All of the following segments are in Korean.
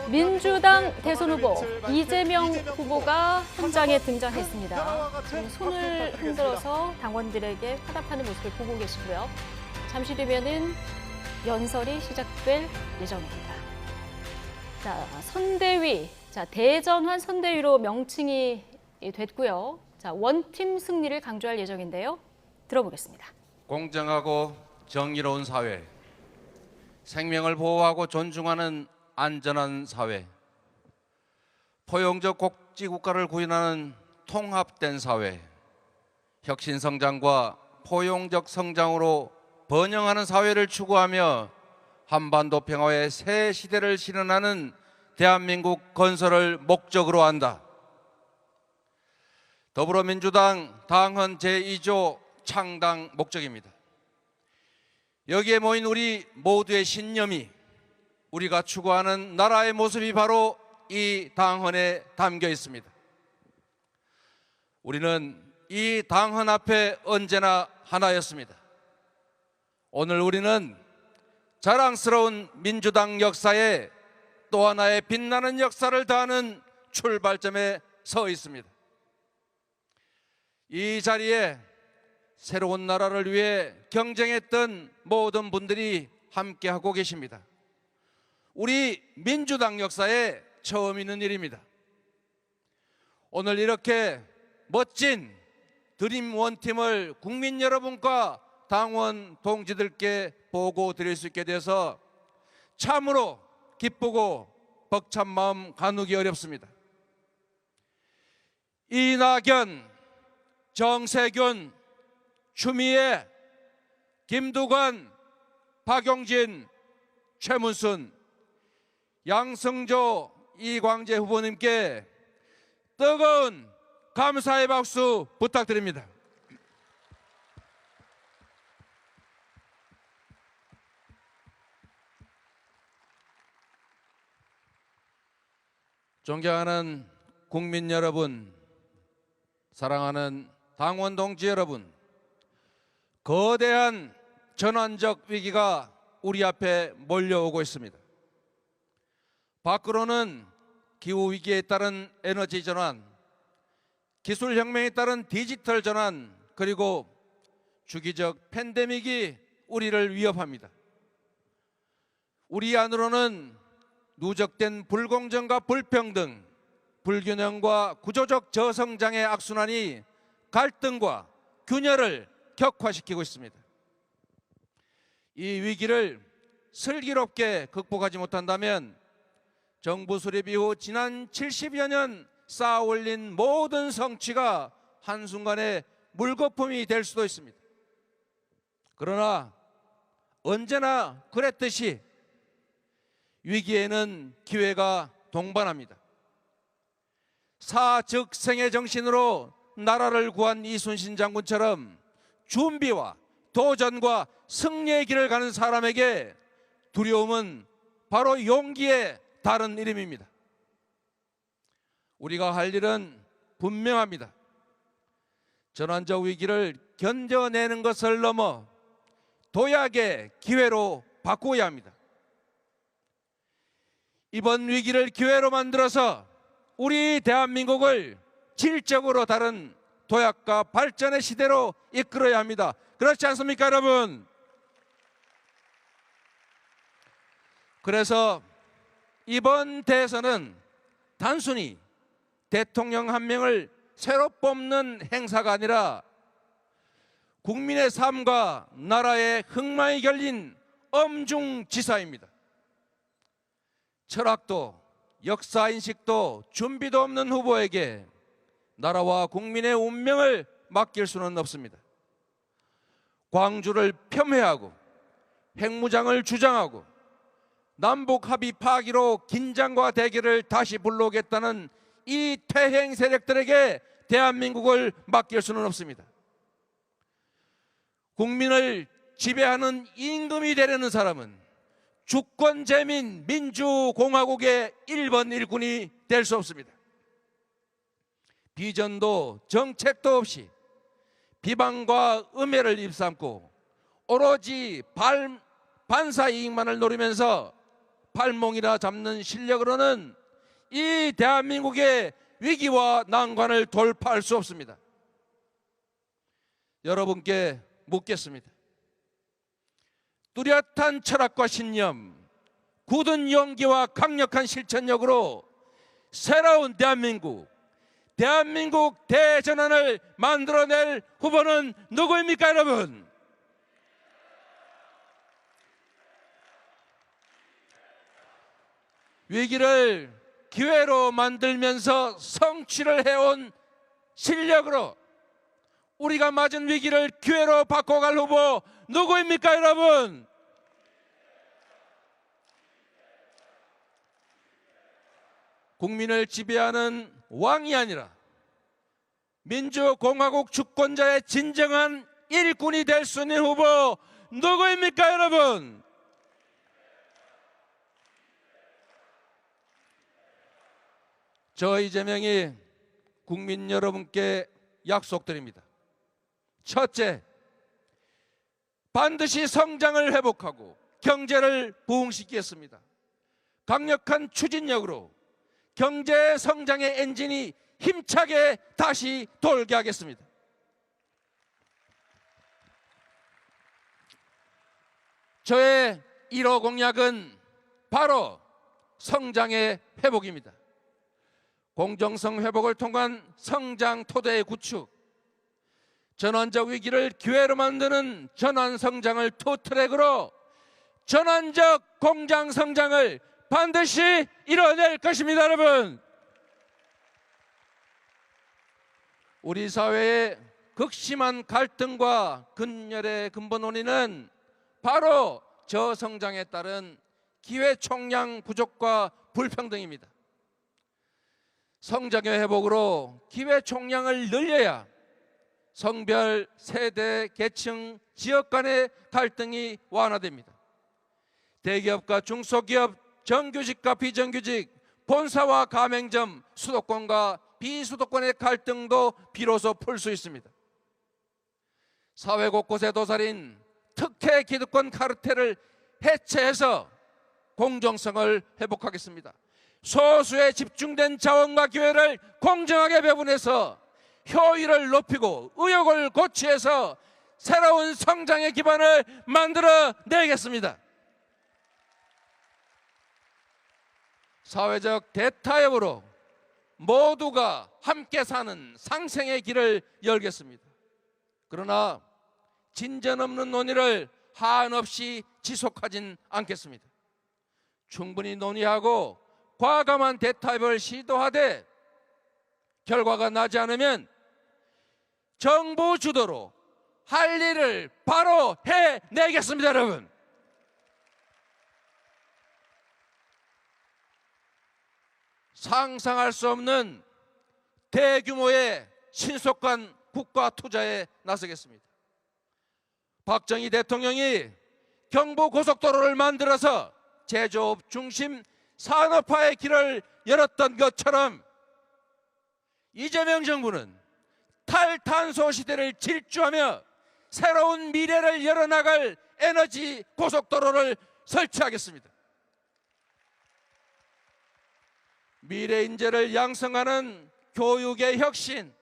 민주당 대선 후보 이재명 후보가 현장에 등장했습니다. 지금 손을 흔들어서 당원들에게 화답하는 모습을 보고 계시고요. 잠시 뒤면은 연설이 시작될 예정입니다. 자, 선대위, 대전환 선대위로 명칭이 됐고요. 원팀 승리를 강조할 예정인데요. 들어보겠습니다. 공정하고 정의로운 사회, 생명을 보호하고 존중하는 안전한 사회, 포용적 복지국가를 구현하는 통합된 사회, 혁신성장과 포용적 성장으로 번영하는 사회를 추구하며 한반도 평화의 새 시대를 실현하는 대한민국 건설을 목적으로 한다. 더불어민주당 당헌 제2조 창당 목적입니다. 여기에 모인 우리 모두의 신념이 우리가 추구하는 나라의 모습이 바로 이 당헌에 담겨 있습니다. 우리는 이 당헌 앞에 언제나 하나였습니다. 오늘 우리는 자랑스러운 민주당 역사에 또 하나의 빛나는 역사를 더하는 출발점에 서 있습니다. 이 자리에 새로운 나라를 위해 경쟁했던 모든 분들이 함께하고 계십니다. 우리 민주당 역사에 처음 있는 일입니다. 오늘 이렇게 멋진 드림 원팀을 국민 여러분과 당원 동지들께 보고 드릴 수 있게 돼서 참으로 기쁘고 벅찬 마음 가누기 어렵습니다. 이낙연, 정세균, 추미애, 김두관, 박용진, 최문순, 양승조, 이광재 후보님께 뜨거운 감사의 박수 부탁드립니다. 존경하는 국민 여러분, 사랑하는 당원 동지 여러분, 거대한 전환적 위기가 우리 앞에 몰려오고 있습니다. 밖으로는 기후위기에 따른 에너지 전환, 기술혁명에 따른 디지털 전환, 그리고 주기적 팬데믹이 우리를 위협합니다. 우리 안으로는 누적된 불공정과 불평등, 불균형과 구조적 저성장의 악순환이 갈등과 균열을 격화시키고 있습니다. 이 위기를 슬기롭게 극복하지 못한다면 정부 수립 이후 지난 70여 년 쌓아 올린 모든 성취가 한순간에 물거품이 될 수도 있습니다. 그러나 언제나 그랬듯이 위기에는 기회가 동반합니다. 사즉생의 정신으로 나라를 구한 이순신 장군처럼 준비와 도전과 승리의 길을 가는 사람에게 두려움은 바로 용기의 다른 이름입니다. 우리가 할 일은 분명합니다. 전환적 위기를 견뎌내는 것을 넘어 도약의 기회로 바꾸어야 합니다. 이번 위기를 기회로 만들어서 우리 대한민국을 질적으로 다른 도약과 발전의 시대로 이끌어야 합니다. 그렇지 않습니까, 여러분? 그래서 이번 대선은 단순히 대통령 한 명을 새로 뽑는 행사가 아니라 국민의 삶과 나라의 흥망이 결린 엄중지사입니다. 철학도 역사인식도 준비도 없는 후보에게 나라와 국민의 운명을 맡길 수는 없습니다. 광주를 폄훼하고 핵무장을 주장하고 남북 합의 파기로 긴장과 대결을 다시 불러오겠다는 이 퇴행 세력들에게 대한민국을 맡길 수는 없습니다. 국민을 지배하는 임금이 되려는 사람은 주권재민 민주공화국의 1번 1군이 될 수 없습니다. 비전도 정책도 없이 비방과 음해를 입삼고 오로지 반사 이익만을 노리면서 발목이나 잡는 실력으로는 이 대한민국의 위기와 난관을 돌파할 수 없습니다. 여러분께 묻겠습니다. 뚜렷한 철학과 신념, 굳은 용기와 강력한 실천력으로 새로운 대한민국 대전환을 만들어낼 후보는 누구입니까, 여러분? 위기를 기회로 만들면서 성취를 해온 실력으로 우리가 맞은 위기를 기회로 바꿔갈 후보 누구입니까, 여러분? 국민을 지배하는 왕이 아니라 민주공화국 주권자의 진정한 일꾼이 될 수 있는 후보 누구입니까, 여러분? 저 이재명이 국민 여러분께 약속드립니다. 첫째, 반드시 성장을 회복하고 경제를 부흥시키겠습니다. 강력한 추진력으로 경제 성장의 엔진이 힘차게 다시 돌게 하겠습니다. 저의 1호 공약은 바로 성장의 회복입니다. 공정성 회복을 통한 성장 토대의 구축, 전환적 위기를 기회로 만드는 전환 성장을 투트랙으로 전환적 공장 성장을 반드시 이뤄낼 것입니다, 여러분. 우리 사회의 극심한 갈등과 근열의 근본 원인은 바로 저성장에 따른 기회 총량 부족과 불평등입니다. 성장의 회복으로 기회 총량을 늘려야 성별, 세대, 계층, 지역 간의 갈등이 완화됩니다. 대기업과 중소기업, 정규직과 비정규직, 본사와 가맹점, 수도권과 비수도권의 갈등도 비로소 풀 수 있습니다. 사회 곳곳에 도사린 특혜 기득권 카르텔을 해체해서 공정성을 회복하겠습니다. 소수의 집중된 자원과 기회를 공정하게 배분해서 효율을 높이고 의욕을 고취해서 새로운 성장의 기반을 만들어 내겠습니다. 사회적 대타협으로 모두가 함께 사는 상생의 길을 열겠습니다. 그러나 진전 없는 논의를 한없이 지속하진 않겠습니다. 충분히 논의하고 과감한 대타협을 시도하되 결과가 나지 않으면 정부 주도로 할 일을 바로 해내겠습니다, 여러분. 상상할 수 없는 대규모의 신속한 국가 투자에 나서겠습니다. 박정희 대통령이 경부고속도로를 만들어서 제조업 중심 산업화의 길을 열었던 것처럼 이재명 정부는 탈탄소 시대를 질주하며 새로운 미래를 열어나갈 에너지 고속도로를 설치하겠습니다. 미래 인재를 양성하는 교육의 혁신,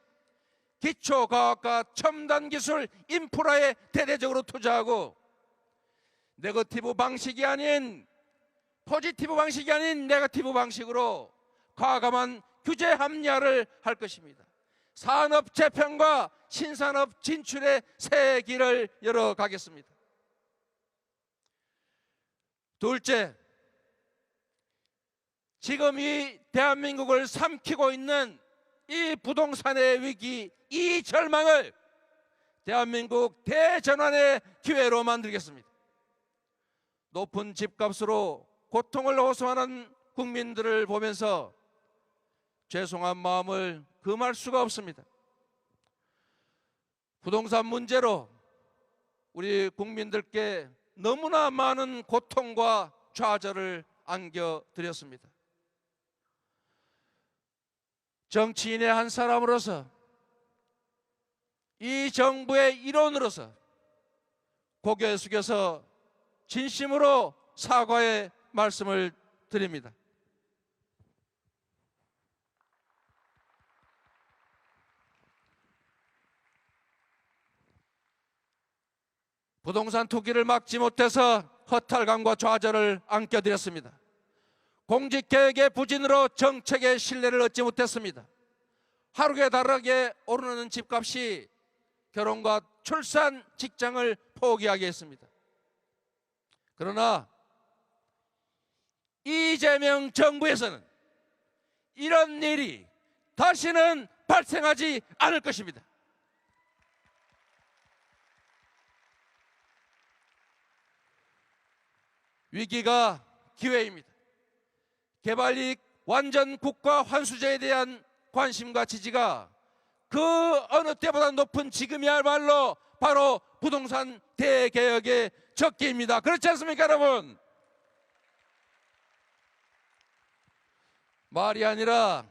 기초과학과 첨단기술 인프라에 대대적으로 투자하고 네거티브 방식이 아닌 포지티브 방식이 아닌 네거티브 방식으로 과감한 규제 합리화를 할 것입니다. 산업 재편과 신산업 진출의 새 길을 열어가겠습니다. 둘째, 지금 이 대한민국을 삼키고 있는 이 부동산의 위기, 이 절망을 대한민국 대전환의 기회로 만들겠습니다. 높은 집값으로 고통을 호소하는 국민들을 보면서 죄송한 마음을 금할 수가 없습니다. 부동산 문제로 우리 국민들께 너무나 많은 고통과 좌절을 안겨드렸습니다. 정치인의 한 사람으로서 이 정부의 일원으로서 고개 숙여서 진심으로 사과의 말씀을 드립니다. 부동산 투기를 막지 못해서 허탈감과 좌절을 안겨드렸습니다. 공직개혁의 부진으로 정책의 신뢰를 얻지 못했습니다. 하루에 다르게 오르는 집값이 결혼과 출산, 직장을 포기하게 했습니다. 그러나 이재명 정부에서는 이런 일이 다시는 발생하지 않을 것입니다. 위기가 기회입니다. 개발이익 완전 국가 환수제에 대한 관심과 지지가 그 어느 때보다 높은 지금이야말로 바로 부동산 대개혁의 적기입니다. 그렇지 않습니까, 여러분? 말이 아니라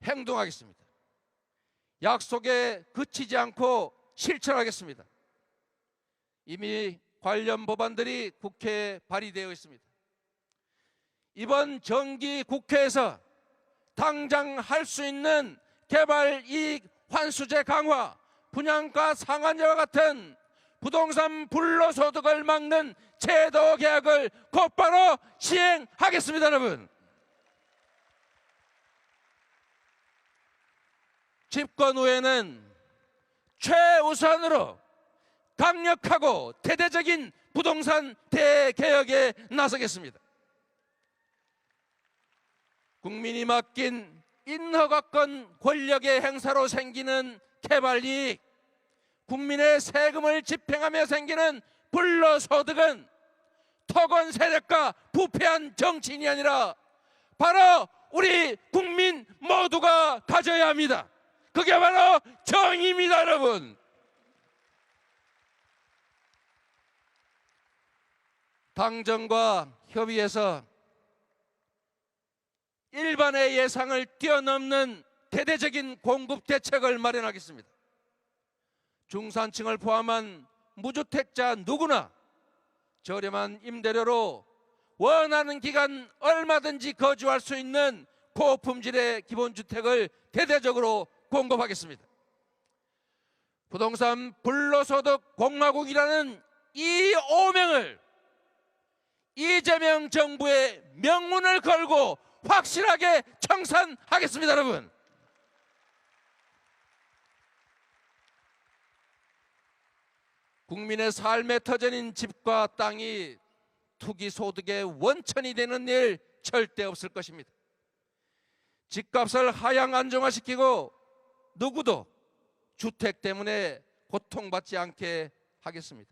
행동하겠습니다. 약속에 그치지 않고 실천하겠습니다. 이미 관련 법안들이 국회에 발의되어 있습니다. 이번 정기 국회에서 당장 할 수 있는 개발 이익 환수제 강화, 분양가 상한제와 같은 부동산 불로소득을 막는 제도 개혁을 곧바로 시행하겠습니다, 여러분. 집권 후에는 최우선으로 강력하고 대대적인 부동산 대개혁에 나서겠습니다. 국민이 맡긴 인허가권 권력의 행사로 생기는 개발이익, 국민의 세금을 집행하며 생기는 불로소득은 토건 세력과 부패한 정치인이 아니라 바로 우리 국민 모두가 가져야 합니다. 그게 바로 정의입니다, 여러분. 당정과 협의해서 일반의 예상을 뛰어넘는 대대적인 공급 대책을 마련하겠습니다. 중산층을 포함한 무주택자 누구나 저렴한 임대료로 원하는 기간 얼마든지 거주할 수 있는 고품질의 기본주택을 대대적으로 공급하겠습니다. 부동산 불로소득 공화국이라는 이 오명을 이재명 정부의 명운을 걸고 확실하게 청산하겠습니다, 여러분. 국민의 삶의 터전인 집과 땅이 투기 소득의 원천이 되는 일 절대 없을 것입니다. 집값을 하향 안정화시키고 누구도 주택 때문에 고통받지 않게 하겠습니다.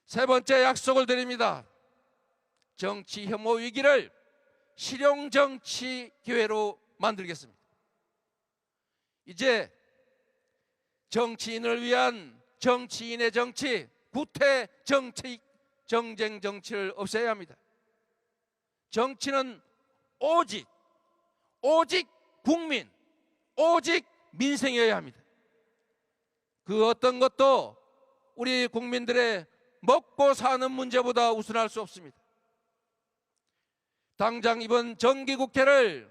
세 번째 약속을 드립니다. 정치 혐오 위기를 실용 정치 기회로 만들겠습니다. 이제 정치인을 위한 정치인의 정치, 구태 정치, 정쟁 정치를 없애야 합니다. 정치는 오직 국민, 오직 민생이어야 합니다. 그 어떤 것도 우리 국민들의 먹고 사는 문제보다 우선할 수 없습니다. 당장 이번 정기국회를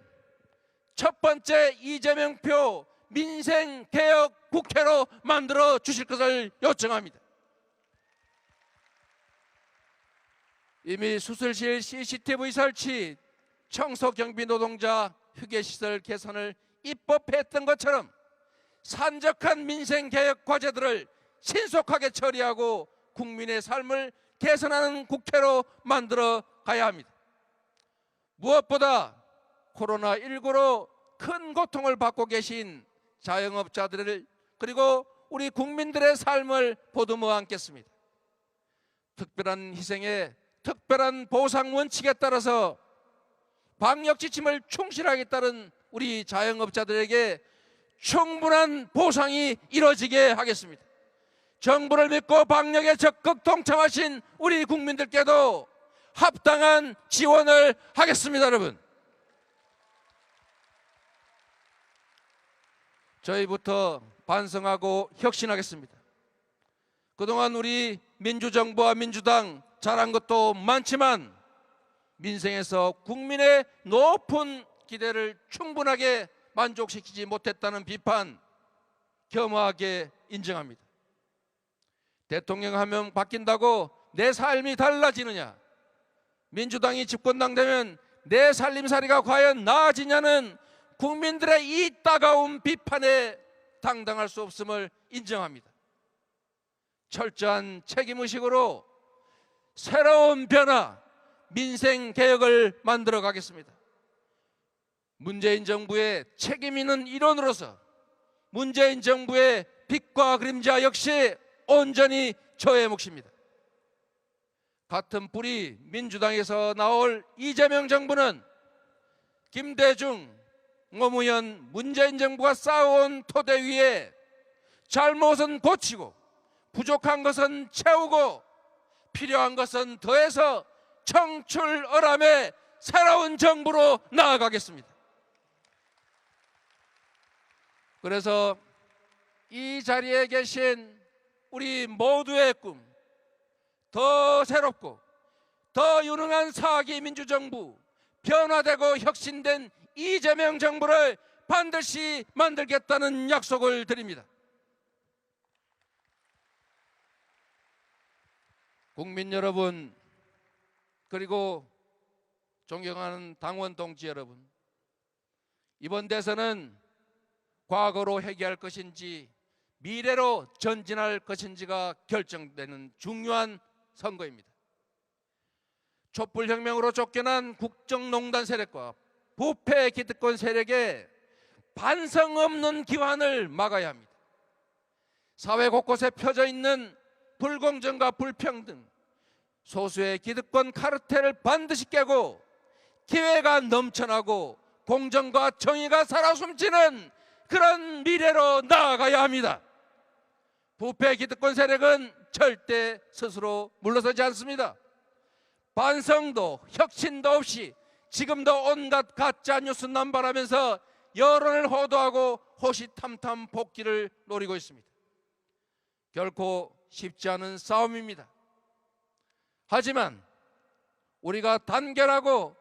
첫 번째 이재명표 민생개혁 국회로 만들어 주실 것을 요청합니다. 이미 수술실 CCTV 설치, 청소경비 노동자 휴게시설 개선을 입법했던 것처럼 산적한 민생개혁 과제들을 신속하게 처리하고 국민의 삶을 개선하는 국회로 만들어 가야 합니다. 무엇보다 코로나19로 큰 고통을 받고 계신 자영업자들을 그리고 우리 국민들의 삶을 보듬어 안겠습니다. 특별한 희생에 특별한 보상 원칙에 따라서 방역 지침을 충실하게 따른 우리 자영업자들에게 충분한 보상이 이루어지게 하겠습니다. 정부를 믿고 방역에 적극 동참하신 우리 국민들께도 합당한 지원을 하겠습니다, 여러분. 저희부터 반성하고 혁신하겠습니다. 그동안 우리 민주정부와 민주당 잘한 것도 많지만 민생에서 국민의 높은 기대를 충분하게 만족시키지 못했다는 비판 겸허하게 인정합니다. 대통령 한 명 바뀐다고 내 삶이 달라지느냐, 민주당이 집권당 되면 내 살림살이가 과연 나아지냐는 국민들의 이 따가운 비판에 당당할 수 없음을 인정합니다. 철저한 책임의식으로 새로운 변화, 민생개혁을 만들어 가겠습니다. 문재인 정부의 책임 있는 일원으로서 문재인 정부의 빛과 그림자 역시 온전히 저의 몫입니다. 같은 뿌리 민주당에서 나올 이재명 정부는 김대중, 노무현, 문재인 정부가 쌓아온 토대 위에 잘못은 고치고 부족한 것은 채우고 필요한 것은 더해서 청출어람의 새로운 정부로 나아가겠습니다. 그래서 이 자리에 계신 우리 모두의 꿈, 더 새롭고 더 유능한 사기 민주정부, 변화되고 혁신된 이재명 정부를 반드시 만들겠다는 약속을 드립니다. 국민 여러분, 그리고 존경하는 당원 동지 여러분, 이번 대선은 과거로 회귀할 것인지 미래로 전진할 것인지가 결정되는 중요한 선거입니다. 촛불혁명으로 쫓겨난 국정농단 세력과 부패 기득권 세력의 반성 없는 기환을 막아야 합니다. 사회 곳곳에 펴져 있는 불공정과 불평등, 소수의 기득권 카르텔을 반드시 깨고 기회가 넘쳐나고 공정과 정의가 살아 숨지는 그런 미래로 나아가야 합니다. 부패 기득권 세력은 절대 스스로 물러서지 않습니다. 반성도 혁신도 없이 지금도 온갖 가짜 뉴스 남발하면서 여론을 호도하고 호시탐탐 복귀를 노리고 있습니다. 결코 쉽지 않은 싸움입니다. 하지만 우리가 단결하고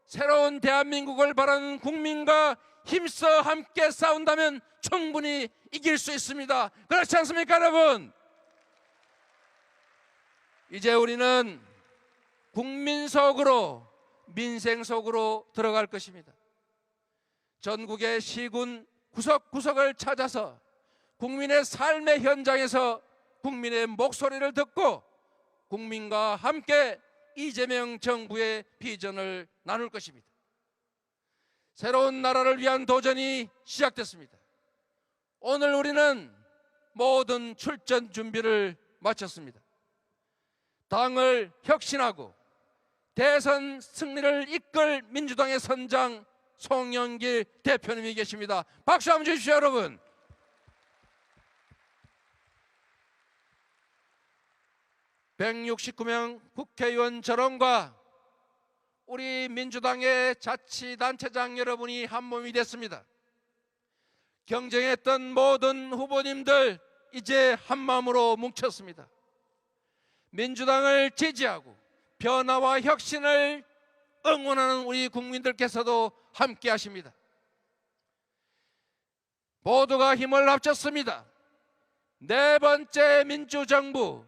새로운 대한민국을 바라는 국민과 힘써 함께 싸운다면 충분히 이길 수 있습니다. 그렇지 않습니까, 여러분? 이제 우리는 국민 속으로, 민생 속으로 들어갈 것입니다. 전국의 시군 구석구석을 찾아서 국민의 삶의 현장에서 국민의 목소리를 듣고 국민과 함께 이재명 정부의 비전을 나눌 것입니다. 새로운 나라를 위한 도전이 시작됐습니다. 오늘 우리는 모든 출전 준비를 마쳤습니다. 당을 혁신하고 대선 승리를 이끌 민주당의 선장 송영길 대표님이 계십니다. 박수 한번 주십시오, 여러분. (169명) 국회의원 전원과 우리 민주당의 자치단체장 여러분이 한몸이 됐습니다. 경쟁했던 모든 후보님들 이제 한마음으로 뭉쳤습니다. 민주당을 지지하고 변화와 혁신을 응원하는 우리 국민들께서도 함께 하십니다. 모두가 힘을 합쳤습니다. 네 번째 민주정부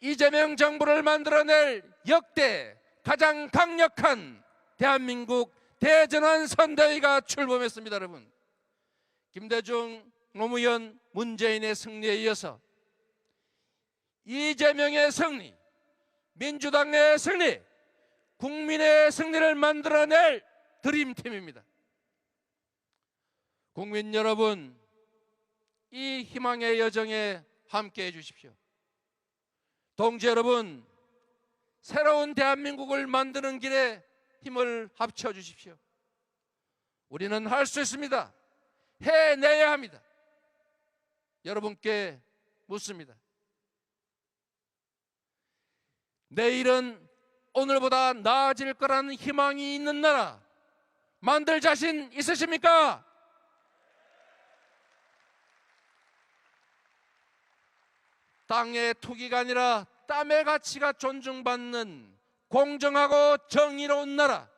이재명 정부를 만들어낼 역대 가장 강력한 대한민국 대전환 선대위가 출범했습니다. 여러분, 김대중, 노무현, 문재인의 승리에 이어서 이재명의 승리, 민주당의 승리, 국민의 승리를 만들어낼 드림팀입니다. 국민 여러분, 이 희망의 여정에 함께해 주십시오. 동지 여러분, 새로운 대한민국을 만드는 길에 힘을 합쳐 주십시오. 우리는 할 수 있습니다. 해내야 합니다. 여러분께 묻습니다. 내일은 오늘보다 나아질 거라는 희망이 있는 나라 만들 자신 있으십니까? 땅의 투기가 아니라 땀의 가치가 존중받는 공정하고 정의로운 나라,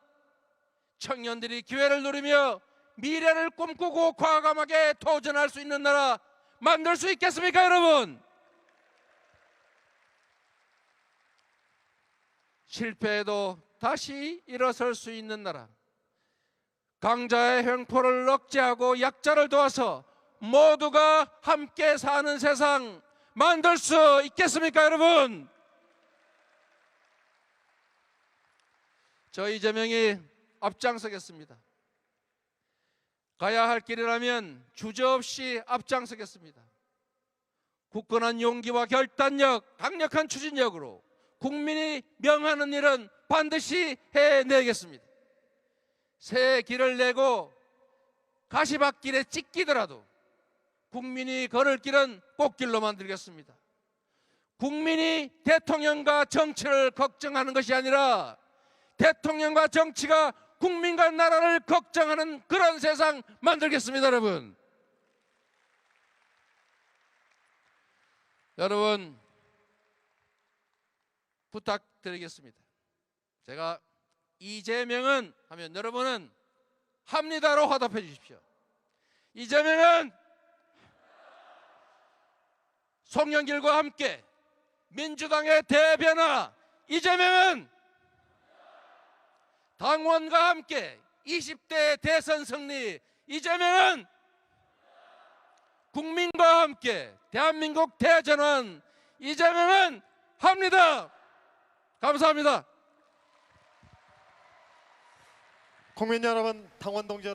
청년들이 기회를 누리며 미래를 꿈꾸고 과감하게 도전할 수 있는 나라 만들 수 있겠습니까, 여러분? 실패해도 다시 일어설 수 있는 나라, 강자의 횡포를 억제하고 약자를 도와서 모두가 함께 사는 세상 만들 수 있겠습니까, 여러분? 저 이재명이 앞장서겠습니다. 가야 할 길이라면 주저없이 앞장서겠습니다. 굳건한 용기와 결단력, 강력한 추진력으로 국민이 명하는 일은 반드시 해내겠습니다. 새 길을 내고 가시밭길에 찢기더라도 국민이 걸을 길은 꽃길로 만들겠습니다. 국민이 대통령과 정치를 걱정하는 것이 아니라 대통령과 정치가 국민과 나라를 걱정하는 그런 세상 만들겠습니다, 여러분. 여러분, 부탁드리겠습니다. 제가 이재명은 하면 여러분은 합니다로 화답해 주십시오. 이재명은 송영길과 함께 민주당의 대변화, 이재명은 당원과 함께 20대 대선 승리, 이재명은 국민과 함께 대한민국 대전환, 이재명은 합니다. 감사합니다. 국민 여러분, 당원 동지 여러분.